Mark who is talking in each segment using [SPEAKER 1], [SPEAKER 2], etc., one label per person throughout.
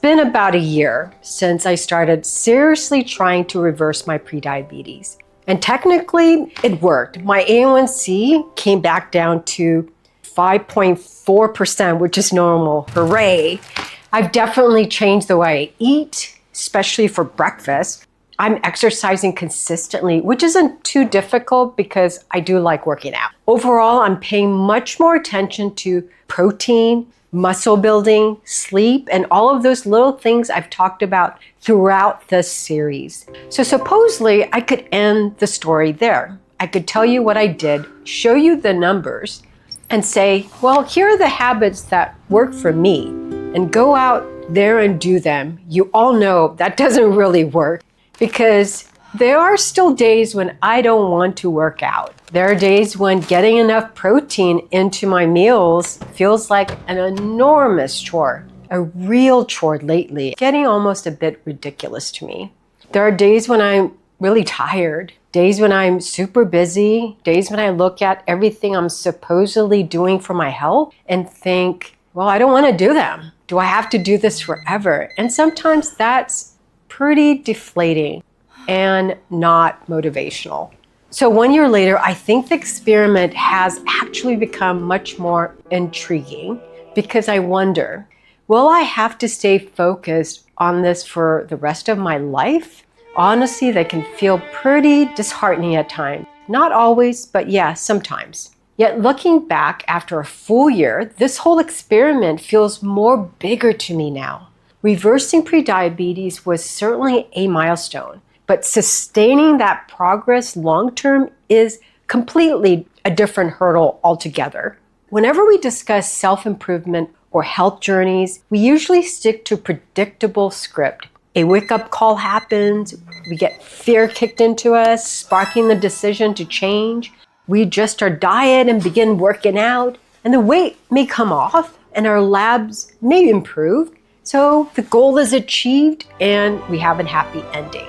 [SPEAKER 1] been about a year since I started seriously trying to reverse my prediabetes. And technically, it worked. My A1C came back down to 5.4%, which is normal. Hooray! I've definitely changed the way I eat, especially for breakfast. I'm exercising consistently, which isn't too difficult because I do like working out. Overall, I'm paying much more attention to protein, muscle building, sleep, and all of those little things I've talked about throughout this series. So supposedly, I could end the story there. I could tell you what I did, show you the numbers, and say, well, here are the habits that work for me, and go out there and do them. You all know that doesn't really work because there are still days when I don't want to work out. There are days when getting enough protein into my meals feels like an enormous chore, a real chore lately, getting almost a bit ridiculous to me. There are days when I'm really tired, days when I'm super busy, days when I look at everything I'm supposedly doing for my health and think, well, I don't want to do them. Do I have to do this forever? And sometimes that's pretty deflating and not motivational. So 1 year later, I think the experiment has actually become much more intriguing because I wonder, will I have to stay focused on this for the rest of my life? Honestly, that can feel pretty disheartening at times. Not always, but yeah, sometimes. Yet looking back after a full year, this whole experiment feels more bigger to me now. Reversing prediabetes was certainly a milestone, but sustaining that progress long-term is completely a different hurdle altogether. Whenever we discuss self-improvement or health journeys, we usually stick to predictable script. A wake-up call happens, we get fear kicked into us, sparking the decision to change. We adjust our diet and begin working out, and the weight may come off and our labs may improve. So the goal is achieved and we have a happy ending.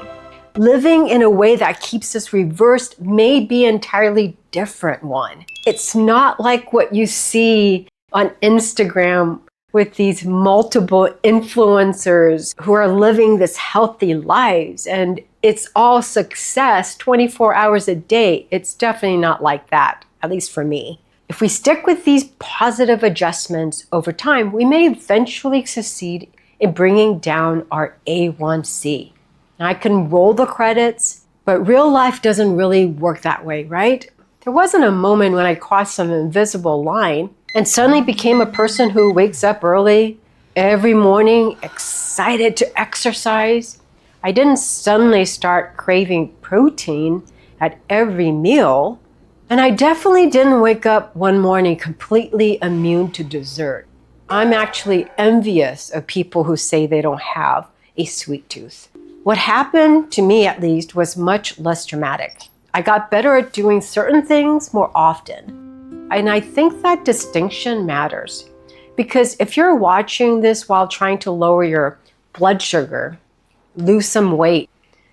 [SPEAKER 1] Living in a way that keeps us reversed may be an entirely different one. It's not like what you see on Instagram with these multiple influencers who are living this healthy lives and it's all success 24 hours a day. It's definitely not like that, at least for me. If we stick with these positive adjustments over time, we may eventually succeed in bringing down our A1C. Now, I can roll the credits, but real life doesn't really work that way, right? There wasn't a moment when I crossed some invisible line and suddenly became a person who wakes up early every morning, excited to exercise. I didn't suddenly start craving protein at every meal. And I definitely didn't wake up one morning completely immune to dessert. I'm actually envious of people who say they don't have a sweet tooth. What happened, to me at least, was much less dramatic. I got better at doing certain things more often. And I think that distinction matters. Because if you're watching this while trying to lower your blood sugar, lose some weight,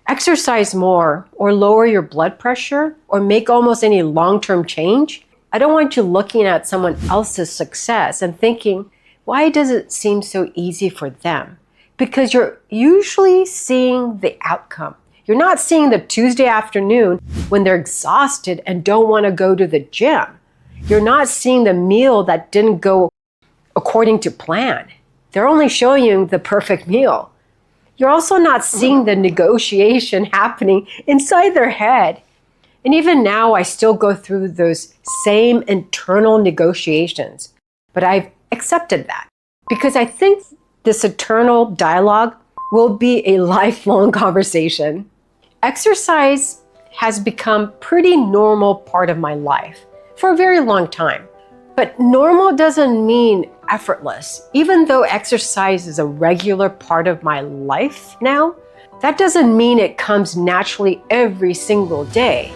[SPEAKER 1] exercise more, or lower your blood pressure, or make almost any long-term change, I don't want you looking at someone else's success and thinking, why does it seem so easy for them? Because you're usually seeing the outcome. You're not seeing the Tuesday afternoon when they're exhausted and don't want to go to the gym. You're not seeing the meal that didn't go according to plan. They're only showing you the perfect meal. You're also not seeing the negotiation happening inside their head. And even now, I still go through those same internal negotiations. But I've accepted that because I think this eternal dialogue will be a lifelong conversation. Exercise has become a pretty normal part of my life for a very long time. But normal doesn't mean effortless. Even though exercise is a regular part of my life now, that doesn't mean it comes naturally every single day.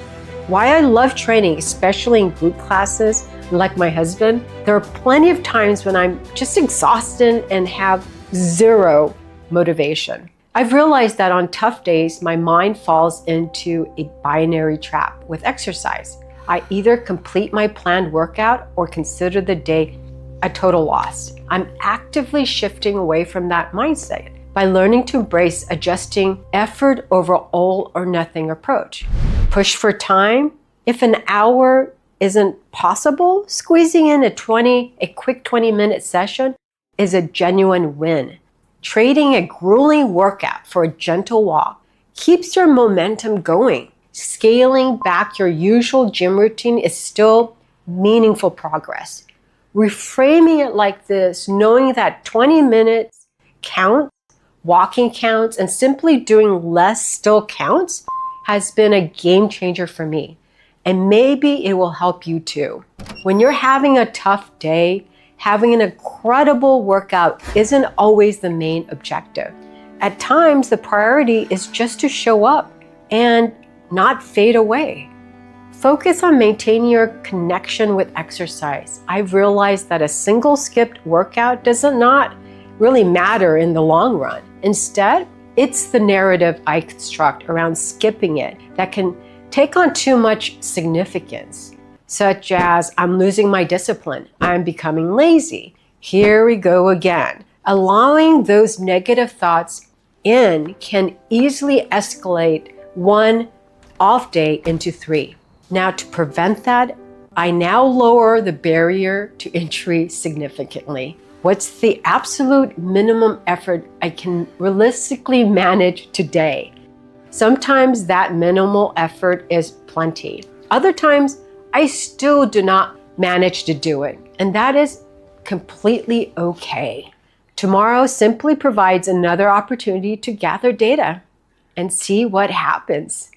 [SPEAKER 1] Why I love training, especially in group classes, like my husband, there are plenty of times when I'm just exhausted and have zero motivation. I've realized that on tough days, my mind falls into a binary trap with exercise. I either complete my planned workout or consider the day a total loss. I'm actively shifting away from that mindset by learning to embrace adjusting effort over all or nothing approach. Push for time. If an hour isn't possible, squeezing in a quick 20-minute session is a genuine win. Trading a grueling workout for a gentle walk keeps your momentum going. Scaling back your usual gym routine is still meaningful progress. Reframing it like this, knowing that 20 minutes counts, walking counts, and simply doing less still counts, has been a game changer for me. And maybe it will help you too. When you're having a tough day, having an incredible workout isn't always the main objective. At times, the priority is just to show up and not fade away. Focus on maintaining your connection with exercise. I've realized that a single skipped workout does not really matter in the long run. Instead, it's the narrative I construct around skipping it that can take on too much significance, such as I'm losing my discipline, I'm becoming lazy, here we go again. Allowing those negative thoughts in can easily escalate one off day into 3. Now, to prevent that, I now lower the barrier to entry significantly. What's the absolute minimum effort I can realistically manage today? Sometimes that minimal effort is plenty. Other times, I still do not manage to do it, and that is completely okay. Tomorrow simply provides another opportunity to gather data and see what happens.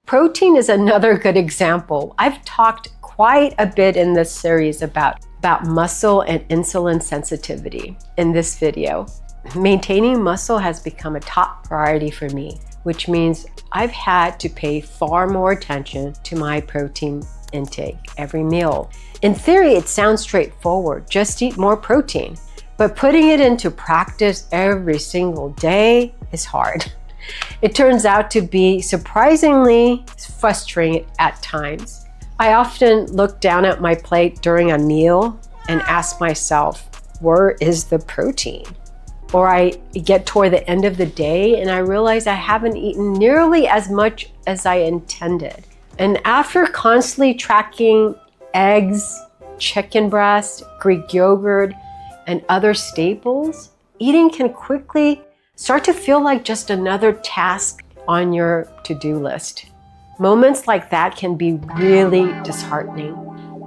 [SPEAKER 1] Protein is another good example. I've talked quite a bit in this series about muscle and insulin sensitivity in this video. Maintaining muscle has become a top priority for me, which means I've had to pay far more attention to my protein intake every meal. In theory, it sounds straightforward, just eat more protein. But putting it into practice every single day is hard. It turns out to be surprisingly frustrating at times. I often look down at my plate during a meal and ask myself, where is the protein? Or I get toward the end of the day and I realize I haven't eaten nearly as much as I intended. And after constantly tracking eggs, chicken breast, Greek yogurt, and other staples, eating can quickly start to feel like just another task on your to-do list. Moments like that can be really disheartening.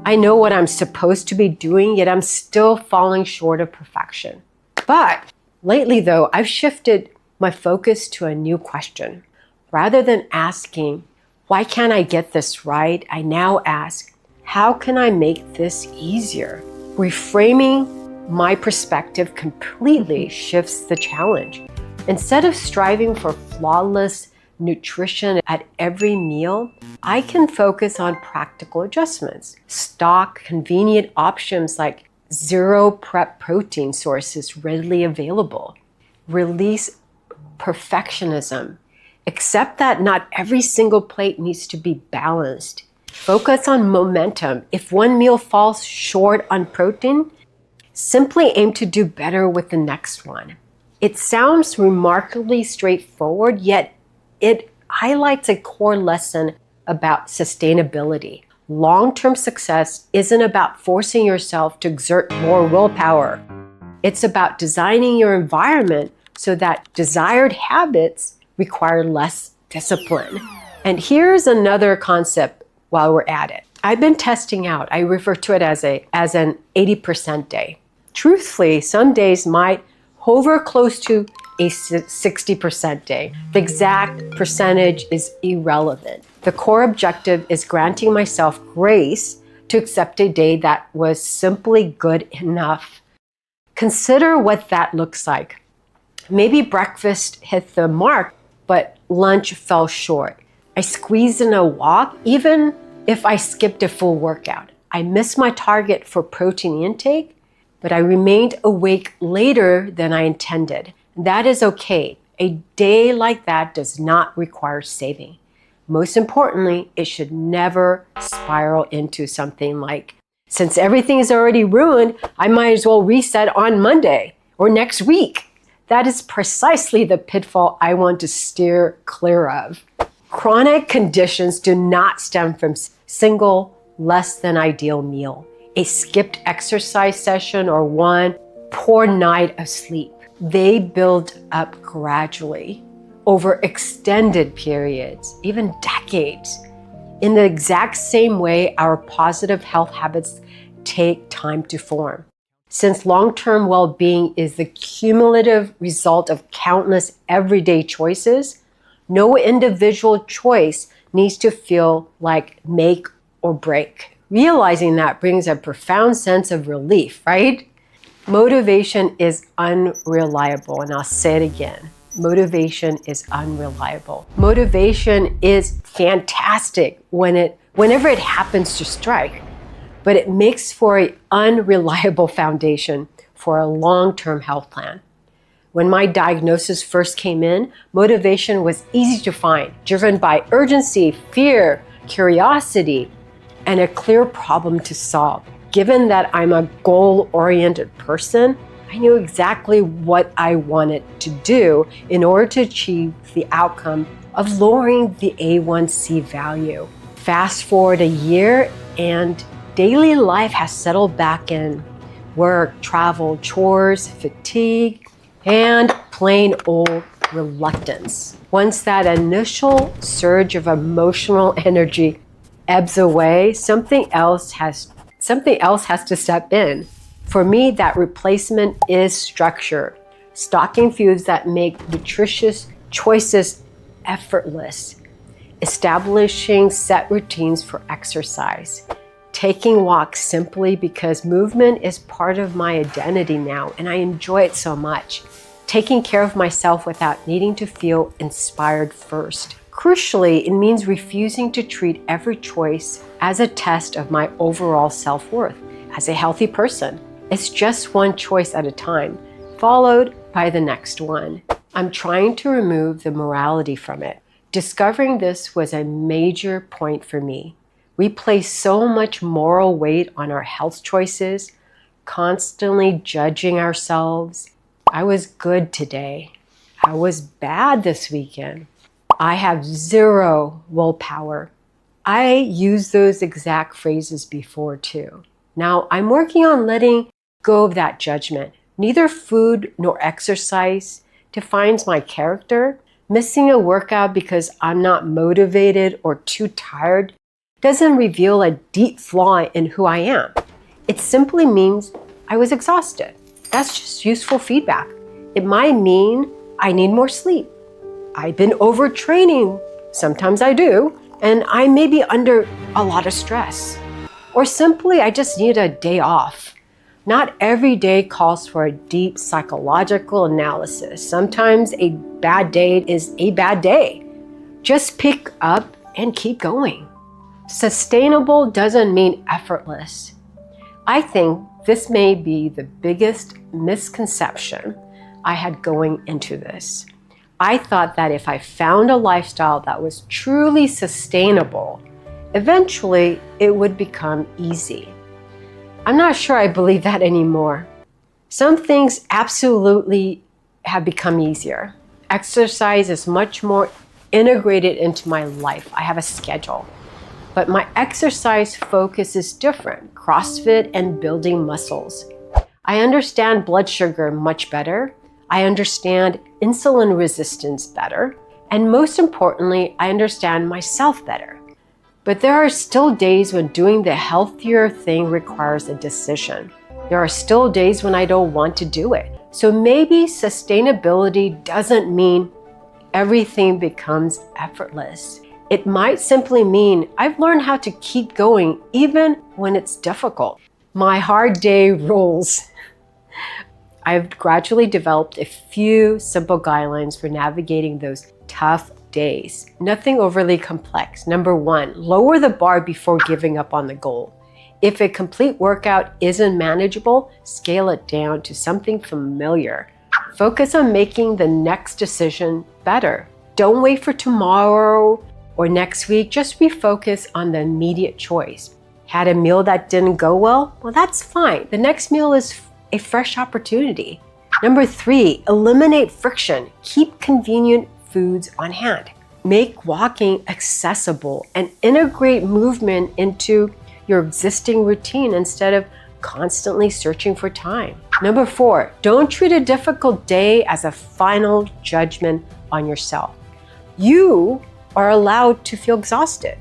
[SPEAKER 1] I know what I'm supposed to be doing, yet I'm still falling short of perfection. But lately though, I've shifted my focus to a new question. Rather than asking, why can't I get this right? I now ask, how can I make this easier? Reframing my perspective completely shifts the challenge. Instead of striving for flawless nutrition at every meal, I can focus on practical adjustments. Stock convenient options like zero prep protein sources readily available. Release perfectionism. Accept that not every single plate needs to be balanced. Focus on momentum. If one meal falls short on protein, simply aim to do better with the next one. It sounds remarkably straightforward, yet it highlights a core lesson about sustainability. Long-term success isn't about forcing yourself to exert more willpower. It's about designing your environment so that desired habits require less discipline. And here's another concept while we're at it. I've been testing out, I refer to it as an 80% day. Truthfully, some days might hover close to a 60% day. The exact percentage is irrelevant. The core objective is granting myself grace to accept a day that was simply good enough. Consider what that looks like. Maybe breakfast hit the mark, but lunch fell short. I squeezed in a walk, even if I skipped a full workout. I missed my target for protein intake, but I remained awake later than I intended. That is okay. A day like that does not require saving. Most importantly, it should never spiral into something like Since everything is already ruined, I might as well reset on Monday or next week. That is precisely the pitfall I want to steer clear of. Chronic conditions do not stem from single less than ideal meal, a skipped exercise session, or one poor night of sleep. They build up gradually over extended periods, even decades. In the exact same way, our positive health habits take time to form. Since long-term well-being is the cumulative result of countless everyday choices, no individual choice needs to feel like make or break. Realizing that brings a profound sense of relief, right? Motivation is unreliable, and I'll say it again. Motivation is unreliable. Motivation is fantastic whenever it happens to strike, but it makes for an unreliable foundation for a long-term health plan. When my diagnosis first came in, motivation was easy to find, driven by urgency, fear, curiosity, and a clear problem to solve. Given that I'm a goal-oriented person, I knew exactly what I wanted to do in order to achieve the outcome of lowering the A1C value. Fast forward a year and daily life has settled back in. Work, travel, chores, fatigue, and plain old reluctance. Once that initial surge of emotional energy ebbs away, something else has to step in. For me, that replacement is structure. Stocking foods that make nutritious choices effortless. Establishing set routines for exercise. Taking walks simply because movement is part of my identity now and I enjoy it so much. Taking care of myself without needing to feel inspired first. Crucially, it means refusing to treat every choice as a test of my overall self-worth. As a healthy person, it's just one choice at a time, followed by the next one. I'm trying to remove the morality from it. Discovering this was a major point for me. We place so much moral weight on our health choices, constantly judging ourselves. I was good today. I was bad this weekend. I have zero willpower. I used those exact phrases before too. Now I'm working on letting go of that judgment. Neither food nor exercise defines my character. Missing a workout because I'm not motivated or too tired doesn't reveal a deep flaw in who I am. It simply means I was exhausted. That's just useful feedback. It might mean I need more sleep. I've been overtraining, sometimes I do, and I may be under a lot of stress. Or simply I just need a day off. Not every day calls for a deep psychological analysis. Sometimes a bad day is a bad day. Just pick up and keep going. Sustainable doesn't mean effortless. I think this may be the biggest misconception I had going into this. I thought that if I found a lifestyle that was truly sustainable, eventually it would become easy. I'm not sure I believe that anymore. Some things absolutely have become easier. Exercise is much more integrated into my life. I have a schedule. But my exercise focus is different, CrossFit and building muscles. I understand blood sugar much better. I understand insulin resistance better. And most importantly, I understand myself better. But there are still days when doing the healthier thing requires a decision. There are still days when I don't want to do it. So maybe sustainability doesn't mean everything becomes effortless. It might simply mean I've learned how to keep going even when it's difficult. My hard day rules. I've gradually developed a few simple guidelines for navigating those tough days. Nothing overly complex. Number one, lower the bar before giving up on the goal. If a complete workout isn't manageable, scale it down to something familiar. Focus on making the next decision better. Don't wait for tomorrow or next week. Just refocus on the immediate choice. Had a meal that didn't go well? Well, that's fine. The next meal is a fresh opportunity. Number 3, eliminate friction. Keep convenient foods on hand. Make walking accessible and integrate movement into your existing routine instead of constantly searching for time. Number 4, don't treat a difficult day as a final judgment on yourself. You are allowed to feel exhausted,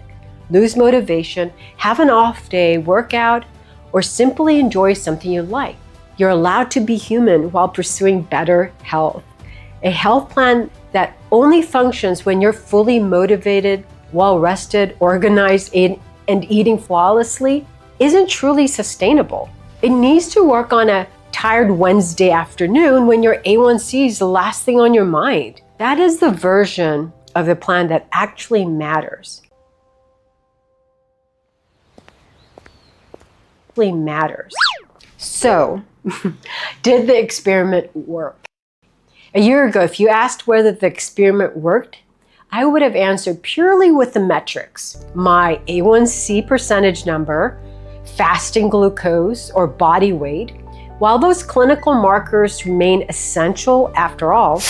[SPEAKER 1] lose motivation, have an off day, work out, or simply enjoy something you like. You're allowed to be human while pursuing better health. A health plan that only functions when you're fully motivated, well-rested, organized, and eating flawlessly isn't truly sustainable. It needs to work on a tired Wednesday afternoon when your A1C is the last thing on your mind. That is the version of the plan that actually matters. So, did the experiment work? A year ago, if you asked whether the experiment worked, I would have answered purely with the metrics. My A1C percentage number, fasting glucose, or body weight. While those clinical markers remain essential after all,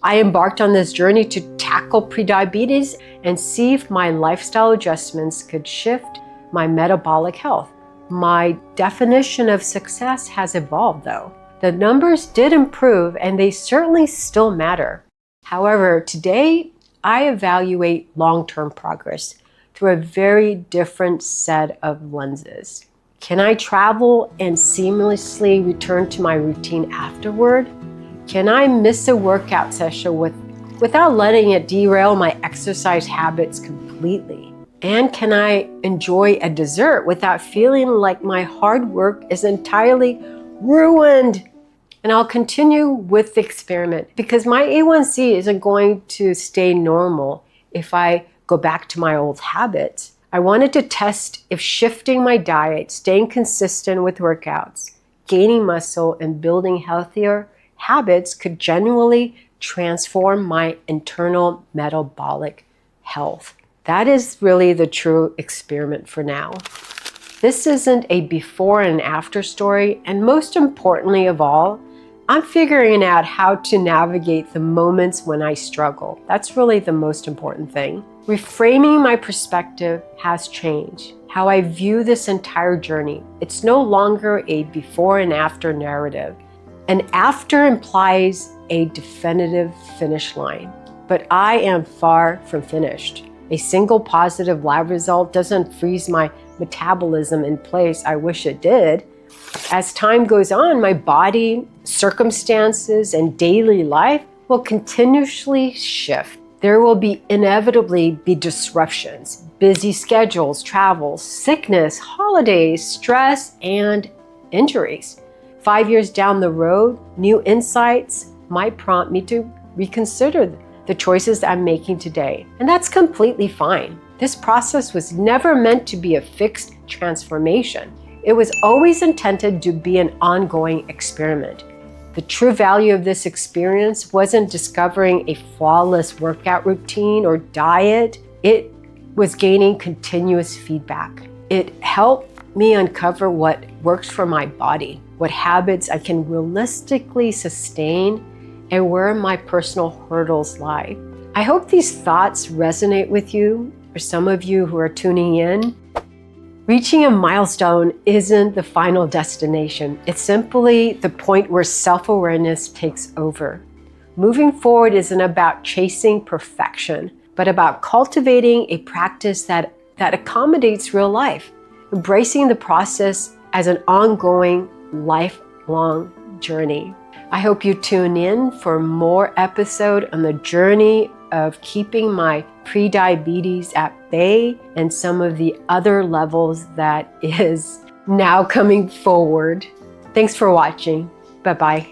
[SPEAKER 1] I embarked on this journey to tackle prediabetes and see if my lifestyle adjustments could shift my metabolic health. My definition of success has evolved though. The numbers did improve and they certainly still matter. However, today I evaluate long-term progress through a very different set of lenses. Can I travel and seamlessly return to my routine afterward? Can I miss a workout session without letting it derail my exercise habits completely? And can I enjoy a dessert without feeling like my hard work is entirely ruined? And I'll continue with the experiment because my A1C isn't going to stay normal if I go back to my old habits. I wanted to test if shifting my diet, staying consistent with workouts, gaining muscle, and building healthier habits could genuinely transform my internal metabolic health. That is really the true experiment for now. This isn't a before and after story, and most importantly of all, I'm figuring out how to navigate the moments when I struggle. That's really the most important thing. Reframing my perspective has changed how I view this entire journey. It's no longer a before and after narrative. An after implies a definitive finish line, but I am far from finished. A single positive lab result doesn't freeze my metabolism in place. I wish it did. As time goes on, my body, circumstances, and daily life will continuously shift. There will inevitably be disruptions, busy schedules, travel, sickness, holidays, stress, and injuries. 5 years down the road, new insights might prompt me to reconsider the choices I'm making today. And that's completely fine. This process was never meant to be a fixed transformation. It was always intended to be an ongoing experiment. The true value of this experience wasn't discovering a flawless workout routine or diet. It was gaining continuous feedback. It helped me uncover what works for my body, what habits I can realistically sustain, and where my personal hurdles lie. I hope these thoughts resonate with you, or some of you who are tuning in. Reaching a milestone isn't the final destination. It's simply the point where self-awareness takes over. Moving forward isn't about chasing perfection, but about cultivating a practice that accommodates real life, embracing the process as an ongoing, lifelong journey. I hope you tune in for more episode on the journey of keeping my prediabetes at bay and some of the other levels that is now coming forward. Thanks for watching. Bye-bye.